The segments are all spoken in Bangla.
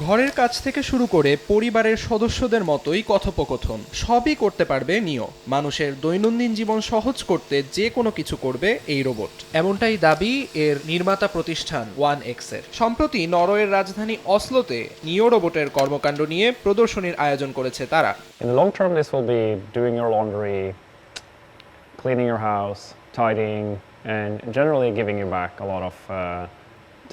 ঘরের কাজ থেকে শুরু করে পরিবারের সদস্যদের মতোই কথোপকথন সবই করতে পারবে নিও। মানুষের দৈনন্দিন জীবন সহজ করতে যে কোনো কিছু করবে এই রোবট, এমনটাই দাবি এর নির্মাতা প্রতিষ্ঠান ওয়ান এক্সের। সম্প্রতি নরওয়ের রাজধানী অসলোতে নিও রোবটের কর্মকাণ্ড নিয়ে প্রদর্শনীর আয়োজন করেছে তারা। In the long term, this will be doing your laundry, cleaning your house, tidying, and generally giving you back a lot of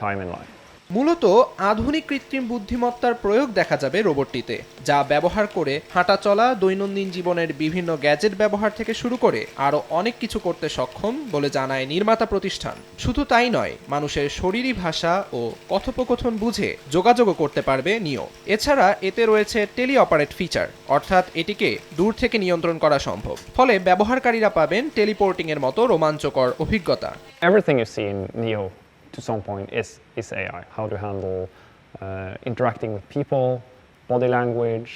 time in life. মূলত আধুনিক কৃত্রিম বুদ্ধিমত্তার প্রয়োগ দেখা যাবে রোবটটিতে, যা ব্যবহার করে হাঁটা চলা, দৈনন্দিন জীবনের বিভিন্ন গ্যাজেট ব্যবহার থেকে শুরু করে আরও অনেক কিছু করতে সক্ষম বলে জানায় নির্মাতা প্রতিষ্ঠান। শুধু তাই নয়, মানুষের শরীরী ভাষা ও কথোপকথন বুঝে যোগাযোগও করতে পারবে নিও। এছাড়া এতে রয়েছে টেলি অপারেট ফিচার, অর্থাৎ এটিকে দূর থেকে নিয়ন্ত্রণ করা সম্ভব। ফলে ব্যবহারকারীরা পাবেন টেলিপোর্টিং এর মতো রোমাঞ্চকর অভিজ্ঞতা। Everything you see in Neo to some point is AI. How to handle interacting with people, body language,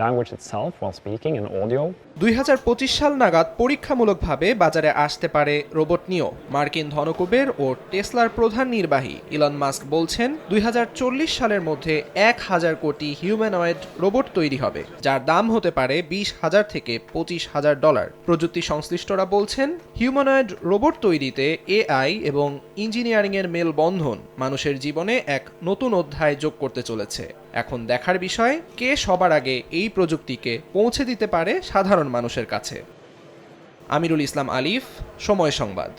language itself while speaking, and audio. 2025 সাল নাগাদ পরীক্ষামূলকভাবে বাজারে আসতে পারে রোবট নিও। মার্কিন ধনকুবের ও টেসলার প্রধান নির্বাহী ইলন মাস্ক বলছেন 2040 সালের মধ্যে 1,000 কোটি হিউম্যানয়েড রোবট তৈরি হবে, যার দাম হতে পারে $20,000 থেকে $25,000। প্রযুক্তি সংশ্লিষ্টরা বলছেন হিউম্যানয়েড রোবট তৈরিতে এআই এবং ইঞ্জিনিয়ারিংয়ের মেলবন্ধন মানুষের জীবনে এক নতুন অধ্যায় যোগ করতে চলেছে। এখন দেখার বিষয় কে সবার আগে এই প্রযুক্তিকে পৌঁছে দিতে পারে সাধারণ মানুষের কাছে। আমিরুল ইসলাম আলিফ, সময় সংবাদ।